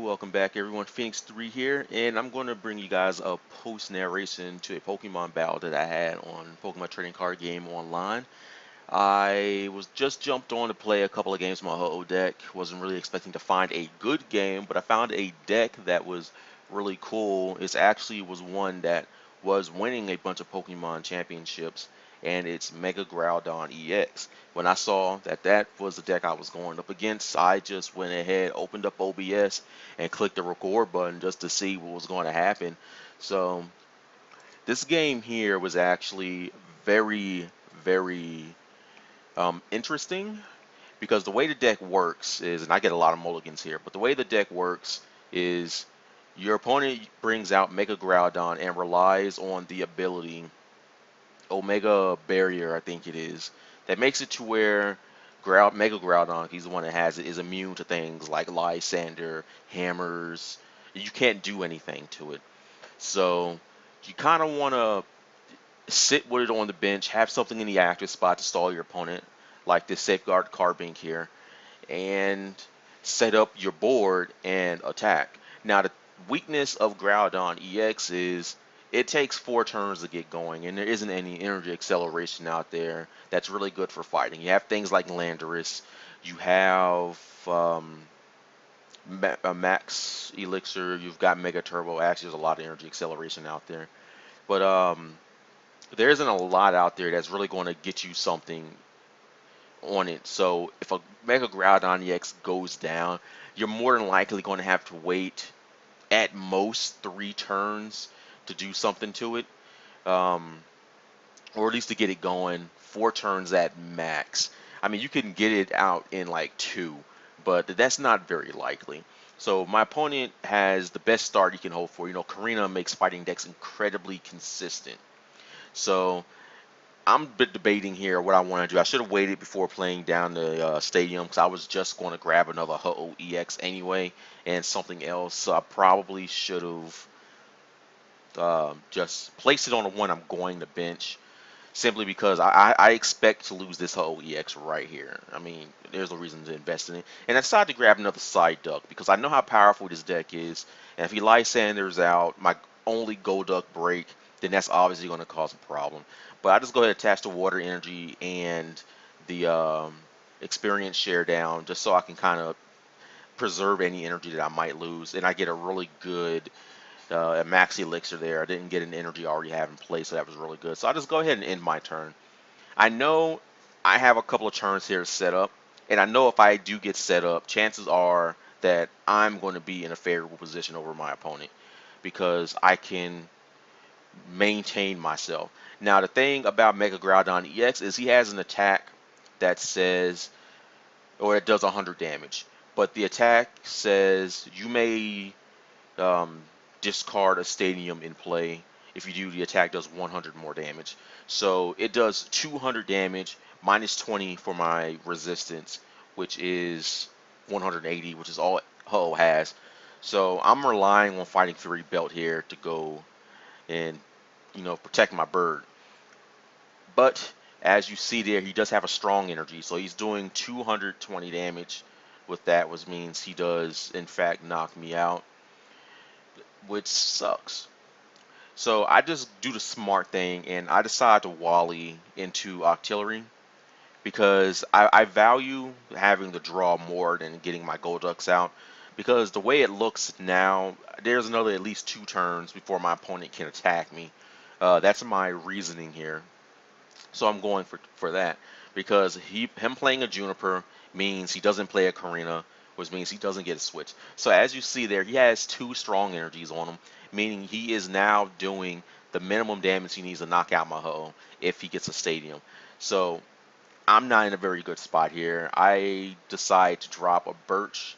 Welcome back everyone, Phoenix 3 here, and I'm going to bring you guys a post-narration to a Pokemon battle that I had on Pokemon Trading Card Game Online. I was just jumped on to play a couple of games with my Ho-Oh deck, wasn't really expecting to find a good game, but I found a deck that was really cool. It actually was one that was winning a bunch of Pokemon championships, and it's Mega Groudon EX. When I saw that that was the deck I was going up against, I just went ahead, opened up OBS, and clicked the record button just to see what was going to happen. So this game here was actually very interesting because the way the deck works is, and I get a lot of mulligans here, but the way the deck works is your opponent brings out Mega Groudon and relies on the ability Omega Barrier, I think it is, that makes it to where Mega Groudon, he's the one that has it, is immune to things like Lysander, hammers. You can't do anything to it. So you kind of want to sit with it on the bench, have something in the active spot to stall your opponent, like this Safeguard Carbink here, and set up your board and attack. Now the weakness of Groudon EX is it takes 4 turns to get going, and there isn't any energy acceleration out there that's really good for fighting. You have things like Landorus, you have Max Elixir, you've got Mega Turbo. Actually, there's a lot of energy acceleration out there, but there isn't a lot out there that's really going to get you something on it. So if a Mega Groudon EX goes down, you're more than likely going to have to wait at most 3 turns to do something to it, um, or at least to get it going. 4 turns at max. I mean, you can get it out in like 2, but that's not very likely. So my opponent has the best start you can hope for. You know, Karina makes fighting decks incredibly consistent. So I'm debating here what I want to do. I should have waited before playing down the stadium because I was just going to grab another Ho-Oh EX anyway and something else. So I probably should have just placed it on the one I'm going to bench simply because I expect to lose this Ho-Oh EX right here. I mean, there's no reason to invest in it. And I decided to grab another side duck because I know how powerful this deck is. And if he Lysanders out, my only Golduck break, then that's obviously going to cause a problem. But I just go ahead and attach the water energy and the experience share down just so I can kind of preserve any energy that I might lose. And I get a really good max elixir there. I didn't get an energy I already have in place, so that was really good. So I'll just go ahead and end my turn. I know I have a couple of turns here set up, and I know if I do get set up, chances are that I'm going to be in a favorable position over my opponent because I can maintain myself. Now, the thing about Mega Groudon EX is he has an attack that says, or it does 100 damage, but the attack says you may um, discard a stadium in play. If you do, the attack does 100 more damage. So it does 200 damage minus 20 for my resistance, which is 180, which is all Ho has. So I'm relying on Fighting Fury Belt here to go and protect my bird. But as you see there, he does have a strong energy, so he's doing 220 damage with that, which means he does in fact knock me out, which sucks. So I just do the smart thing and I decide to Wally into Octillery because I value having the draw more than getting my Golducks out. Because the way it looks now, there's another at least 2 turns before my opponent can attack me. That's my reasoning here. So I'm going for that because him playing a Juniper means he doesn't play a Karina, which means he doesn't get a switch. So as you see there, he has 2 strong energies on him, meaning he is now doing the minimum damage he needs to knock out my Ho if he gets a stadium. So I'm not in a very good spot here. I decide to drop a Birch.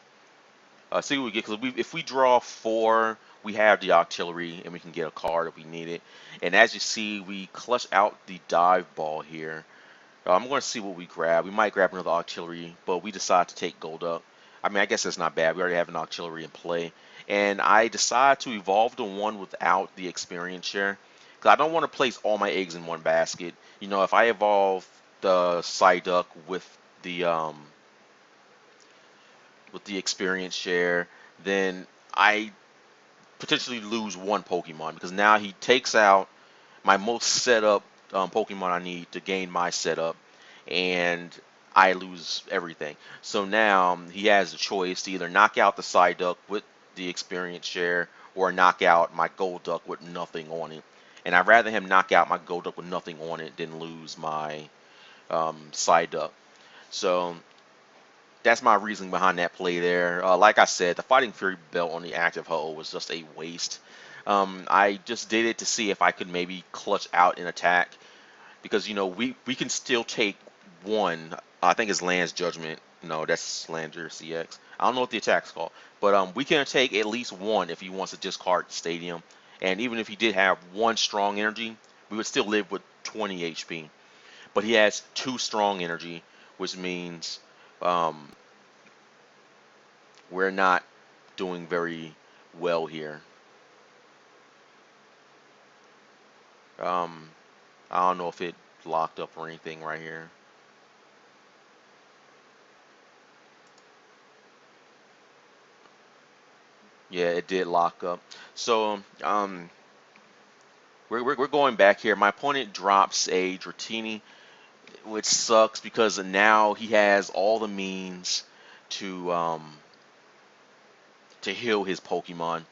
See what we get, because if we draw 4, we have the Octillery and we can get a card if we need it. And as you see, we clutch out the Dive Ball here. I'm going to see what we grab. We might grab another Octillery, but we decide to take Golduck. I mean, I guess that's not bad. We already have an Octillery in play. And I decide to evolve the one without the experience share, because I don't want to place all my eggs in one basket. You know, if I evolve the Psyduck with the experience share, then I potentially lose one Pokemon because now he takes out my most setup Pokemon I need to gain my setup, and I lose everything. So now he has a choice to either knock out the Psyduck with the experience share or knock out my Golduck with nothing on it. And I'd rather him knock out my Golduck with nothing on it than lose my Psyduck. So that's my reasoning behind that play there. Like I said, the Fighting Fury belt on the active Ho was just a waste. I just did it to see if I could maybe clutch out an attack because we can still take one. I think it's Land's Judgment. No, that's Slander CX. I don't know what the attack's called, but we can take at least one if he wants to discard Stadium. And even if he did have one strong energy, we would still live with 20 HP. But he has two strong energy, which means um, we're not doing very well here. Um, I don't know if it locked up or anything right here. Yeah, it did lock up. So we're going back here. My opponent drops a Dratini, which sucks because now he has all the means to heal his Pokemon.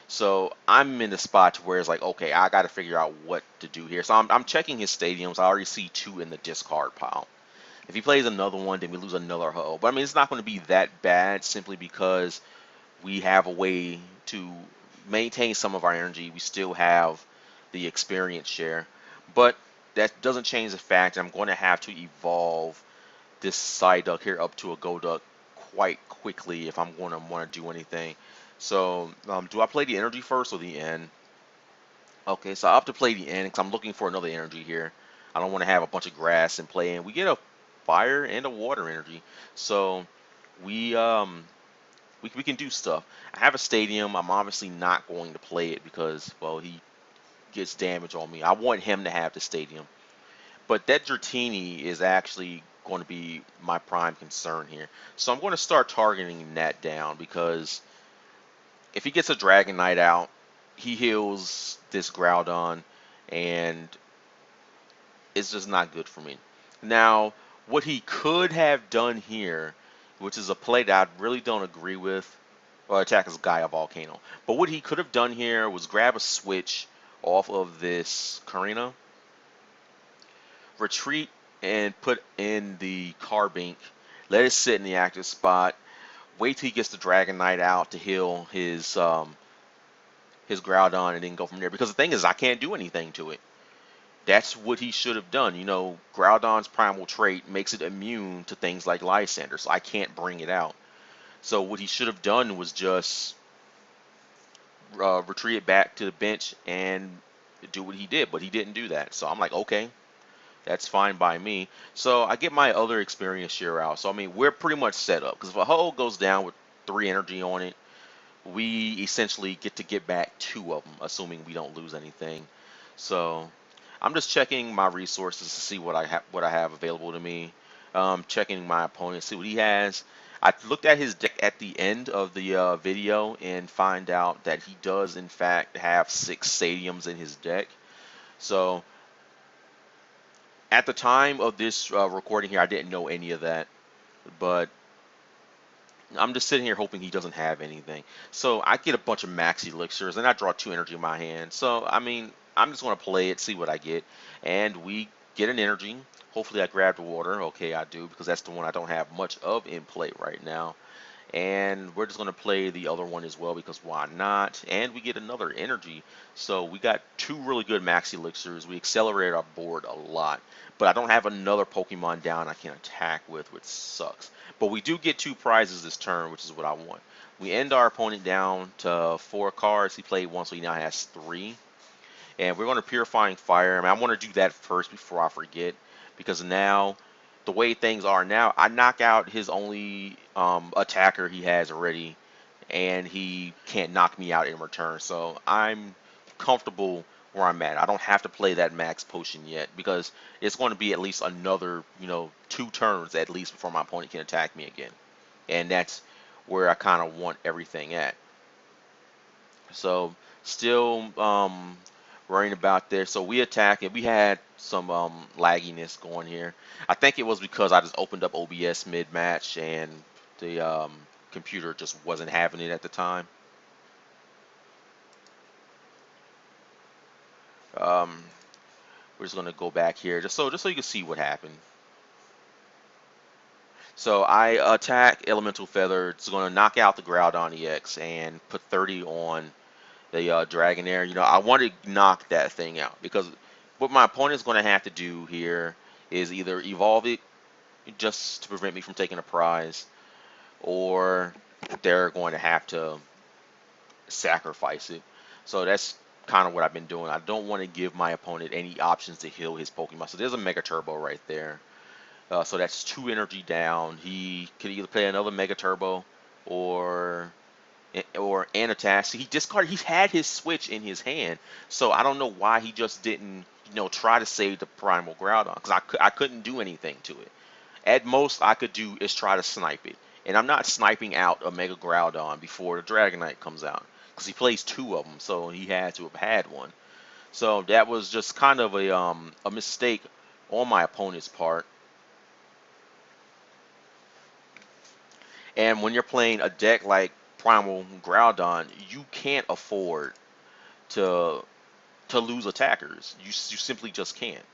So I'm in the spot where it's like, okay, I got to figure out what to do here. So I'm checking his stadiums. I already see two in the discard pile. If he plays another one, then we lose another hoe. But I mean, it's not going to be that bad simply because we have a way to maintain some of our energy. We still have the experience share. But that doesn't change the fact that I'm going to have to evolve this Psyduck here up to a Golduck quite quickly if I'm going to want to do anything. So, do I play the energy first or the N? Okay, so I have to play the N because I'm looking for another energy here. I don't want to have a bunch of grass and play in. We get a fire and a water energy, so we we can do stuff. I have a stadium. I'm obviously not going to play it because well he gets damage on me. I want him to have the stadium. But that Dratini is actually going to be my prime concern here. So I'm going to start targeting that down because if he gets a Dragonite out, he heals this Groudon, and it's just not good for me. Now, what he could have done here, which is a play that I really don't agree with, well, attack is Gaia Volcano. But what he could have done here was grab a switch off of this Karina, retreat and put in the Carbink, let it sit in the active spot, wait till he gets the Dragonite out to heal his Groudon, and then go from there. Because the thing is, I can't do anything to it. That's what he should have done. Groudon's primal trait makes it immune to things like Lysander, so I can't bring it out. So what he should have done was just retreat it back to the bench and do what he did, but he didn't do that. So I'm like, okay, that's fine by me. So I get my other experience share out. So I mean, we're pretty much set up because if a hoe goes down with 3 energy on it, we essentially get to get back 2 of them, assuming we don't lose anything. So I'm just checking my resources to see what I have available to me. Checking my opponent, see what he has. I looked at his deck at the end of the video and find out that he does in fact have 6 stadiums in his deck. So at the time of this recording here, I didn't know any of that, but I'm just sitting here hoping he doesn't have anything. So I get a bunch of max elixirs and I draw 2 energy in my hand. So I mean, I'm just going to play it, see what I get, and we get an energy. Hopefully I grab the water. Okay, I do because that's the one I don't have much of in play right now. And we're just going to play the other one as well because why not? And we get another energy. So we got 2 really good max elixirs. We accelerate our board a lot. But I don't have another Pokemon down I can attack with, which sucks. But we do get 2 prizes this turn, which is what I want. We end our opponent down to 4 cards. He played 1, so he now has 3. And we're going to Purifying Fire. I want to do that first before I forget. Because now, the way things are now, I knock out his only attacker he has already. And he can't knock me out in return. So I'm comfortable where I'm at. I don't have to play that max potion yet. Because it's going to be at least another, 2 turns at least before my opponent can attack me again. And that's where I kind of want everything at. So still worrying about this. So we attack it. We had some lagginess going here. I think it was because I just opened up OBS mid match and the computer just wasn't having it at the time. Um, we're just gonna go back here just so you can see what happened. So I attack Elemental Feather. It's gonna knock out the Groudon EX and put 30 on the Dragonair. You know, I want to knock that thing out because what my opponent's going to have to do here is either evolve it just to prevent me from taking a prize, or they're going to have to sacrifice it. So that's kind of what I've been doing. I don't want to give my opponent any options to heal his Pokemon. So there's a Mega Turbo right there. So that's 2 energy down. He could either play another Mega Turbo or Anatax. He discarded. He had his switch in his hand, so I don't know why he just didn't, try to save the Primal Groudon because I couldn't do anything to it. At most I could do is try to snipe it, and I'm not sniping out a Mega Groudon before the Dragonite comes out because he plays 2 of them, so he had to have had one. So that was just kind of a mistake on my opponent's part. And when you're playing a deck like Primal Groudon, you can't afford to lose attackers. You simply just can't.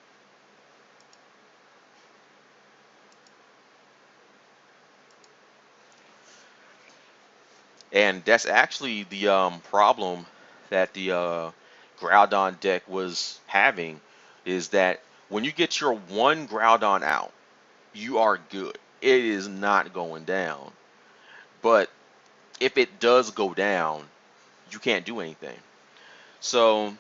And that's actually the problem that the Groudon deck was having, is that when you get your one Groudon out, you are good. It is not going down. But if it does go down, you can't do anything. So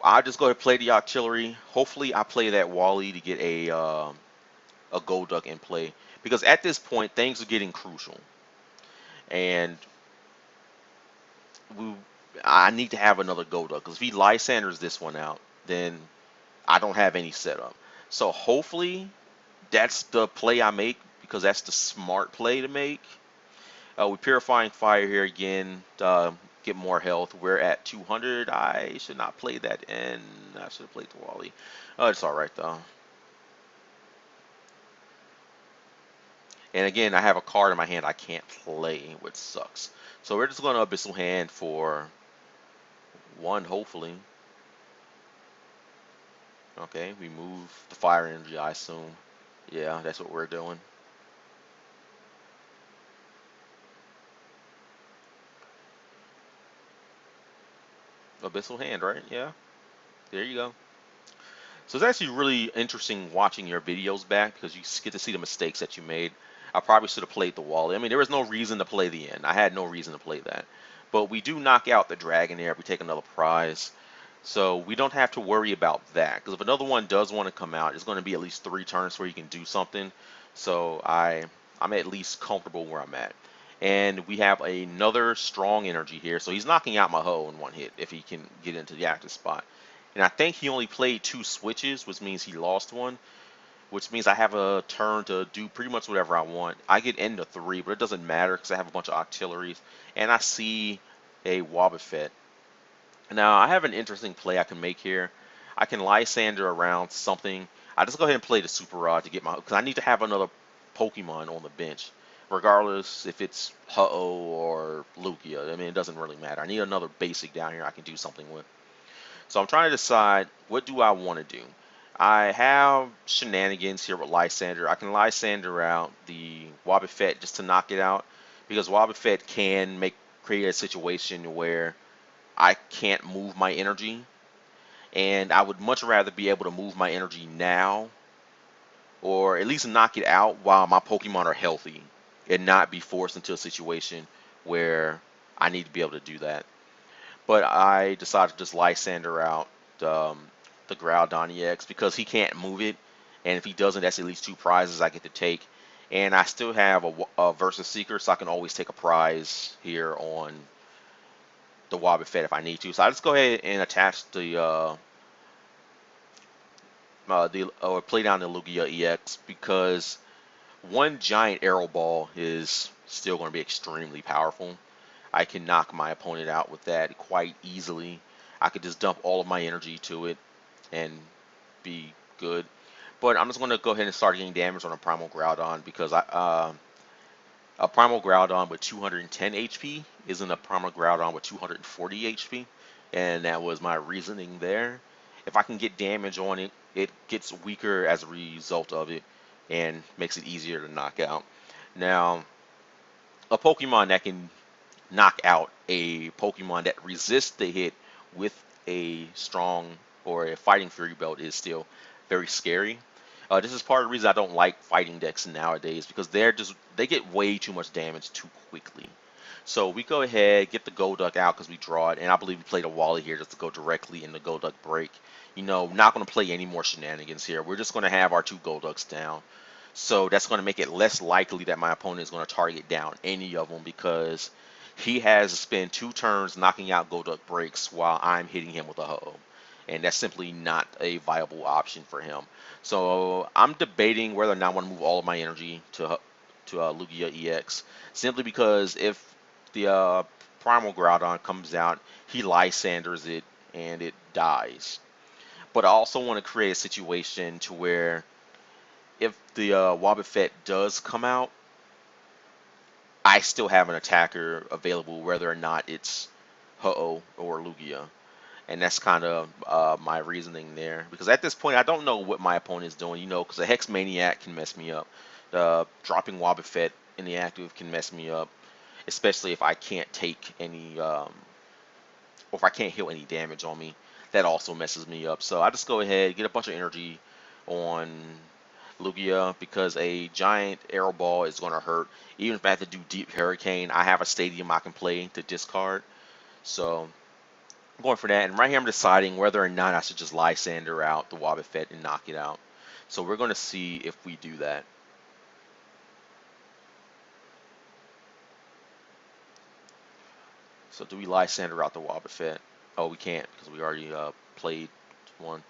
I'll just go ahead and play the artillery. Hopefully I play that Wally to get a Golduck in play. Because at this point things are getting crucial. And we I need to have another Golduck, because if he Lysanders this one out, then I don't have any setup. So hopefully that's the play I make, because that's the smart play to make. We're Purifying Fire here again, get more health. We're at 200. I should not play that, and I should have played the Wally. It's all right though. And again, I have a card in my hand I can't play, which sucks. So we're just going to Abyssal Hand for 1, hopefully. Okay, we move the fire energy, I assume. Yeah, that's what we're doing. Abyssal Hand, right? Yeah, there you go. So it's actually really interesting watching your videos back, because you get to see the mistakes that you made. I probably should have played the Wally. I mean, there was no reason to play the end. I had no reason to play that. But we do knock out the Dragonair if we take another prize. So we don't have to worry about that. Because if another one does want to come out, it's going to be at least 3 turns where you can do something. So I'm at least comfortable where I'm at. And we have another strong energy here. So he's knocking out my hoe in 1 hit if he can get into the active spot. And I think he only played 2 switches, which means he lost one, which means I have a turn to do pretty much whatever I want. I get into 3, but it doesn't matter because I have a bunch of auxiliaries. And I see a Wobbuffet. Now, I have an interesting play I can make here. I can Lysander around something. I just go ahead and play the Super Rod to get my, because I need to have another Pokemon on the bench, regardless if it's Ho-Oh or Lugia. I mean, it doesn't really matter. I need another basic down here I can do something with. So I'm trying to decide, what do I want to do. I have shenanigans here with Lysander. I can Lysander out the Wobbuffet just to knock it out, because Wobbuffet can create a situation where I can't move my energy, and I would much rather be able to move my energy now, or at least knock it out while my Pokemon are healthy, and not be forced into a situation where I need to be able to do that. But I decided to just Lysander out um, the Groudon EX because he can't move it, and if he doesn't, that's at least 2 prizes I get to take. And I still have a Versus Seeker, so I can always take a prize here on the Wobbuffet if I need to. So I just go ahead and attach the or play down the Lugia EX, because one giant arrow ball is still going to be extremely powerful. I can knock my opponent out with that quite easily. I could just dump all of my energy to it and be good. But I'm just going to go ahead and start getting damage on a Primal Groudon because a Primal Groudon with 210 HP isn't a Primal Groudon with 240 HP, and that was my reasoning there. If I can get damage on it, it gets weaker as a result of it and makes it easier to knock out. Now, a Pokemon that can knock out a Pokemon that resists the hit with a strong or a fighting Fury Belt is still very scary. This is part of the reason I don't like fighting decks nowadays because they get way too much damage too quickly. So we go ahead, get the Golduck out because we draw it, and I believe we played a Wally here just to go directly in the Golduck break. Not going to play any more shenanigans here. We're just going to have our two Golducks down. So that's going to make it less likely that my opponent is going to target down any of them because he has to spend 2 turns knocking out Golduck breaks while I'm hitting him with a Ho-Oh. And that's simply not a viable option for him. So I'm debating whether or not I want to move all of my energy to Lugia EX, simply because if the Primal Groudon comes out, he Lysanders it and it dies. But I also want to create a situation to where if the Wobbuffet does come out, I still have an attacker available, whether or not it's Ho-Oh or Lugia. And that's kind of my reasoning there. Because at this point, I don't know what my opponent is doing, because a Hex Maniac can mess me up. Dropping Wobbuffet in the active can mess me up, especially if I can't take any, or if I can't heal any damage on me. That also messes me up. So I just go ahead, get a bunch of energy on Lugia because a giant arrow ball is going to hurt. Even if I have to do Deep Hurricane, I have a stadium I can play to discard. So I'm going for that. And right here I'm deciding whether or not I should just Lysander out the Wobbuffet and knock it out. So we're going to see if we do that. So do we Lysander out the Wobbuffet? Oh, we can't because we already played one.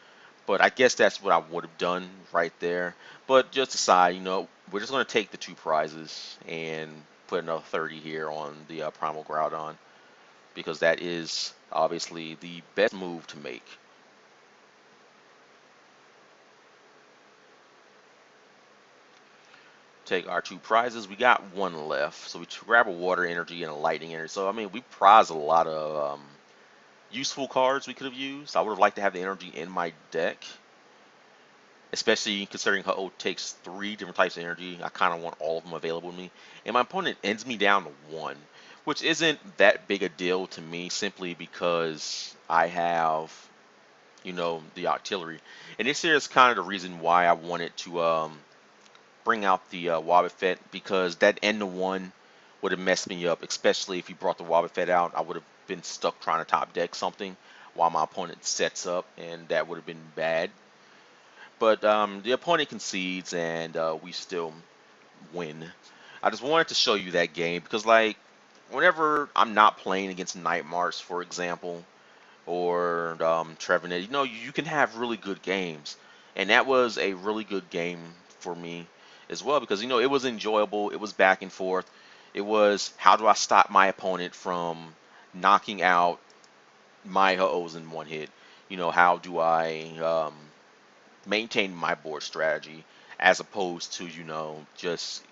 But I guess that's what I would have done right there. But just aside, we're just going to take the 2 prizes and put another 30 here on the Primal Groudon because that is obviously the best move to make. Take our 2 prizes. We got one left. So we grab a water energy and a lightning energy. So, I mean, we prize a lot of useful cards we could have used. I would have liked to have the energy in my deck, especially considering Ho-Oh takes 3 different types of energy. I kind of want all of them available to me. And my opponent ends me down to 1, which isn't that big a deal to me simply because I have, the artillery. And this here is kind of the reason why I wanted to bring out the Wobbuffet, because that end to 1 would have messed me up, especially if he brought the Wobbuffet out. I would have been stuck trying to top deck something while my opponent sets up, and that would have been bad. But the opponent concedes, and we still win. I just wanted to show you that game because, like, whenever I'm not playing against Nightmares, for example, or Trevenant, you can have really good games, and that was a really good game for me as well because it was enjoyable. It was back and forth. It was how do I stop my opponent from knocking out my Ho-Ohs in one hit? How do I maintain my board strategy as opposed to just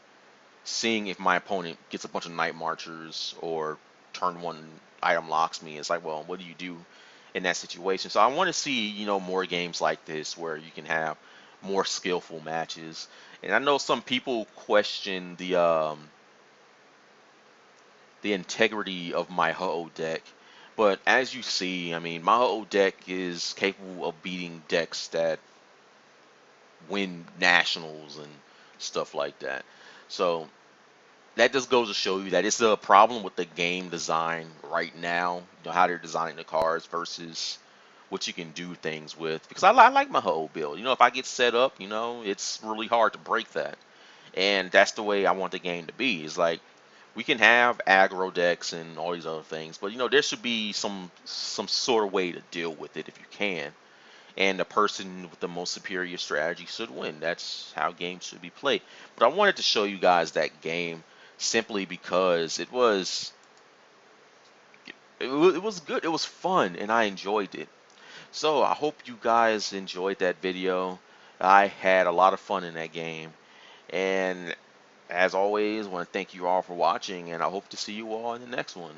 seeing if my opponent gets a bunch of Night Marchers or turn 1 item locks me. It's like, well, what do you do in that situation? So I want to see more games like this where you can have more skillful matches. And I know some people question the integrity of my Ho-Oh deck. But as you see, I mean, my Ho-Oh deck is capable of beating decks that win nationals and stuff like that. So that just goes to show you that it's a problem with the game design right now, how they're designing the cards versus what you can do things with. Because I like my whole build. If I get set up, it's really hard to break that. And that's the way I want the game to be. It's like we can have aggro decks and all these other things, but there should be some sort of way to deal with it if you can. And the person with the most superior strategy should win. That's how games should be played. But I wanted to show you guys that game simply because it was good. It was fun, and I enjoyed it. So I hope you guys enjoyed that video. I had a lot of fun in that game, and as always, want to thank you all for watching, and I hope to see you all in the next one.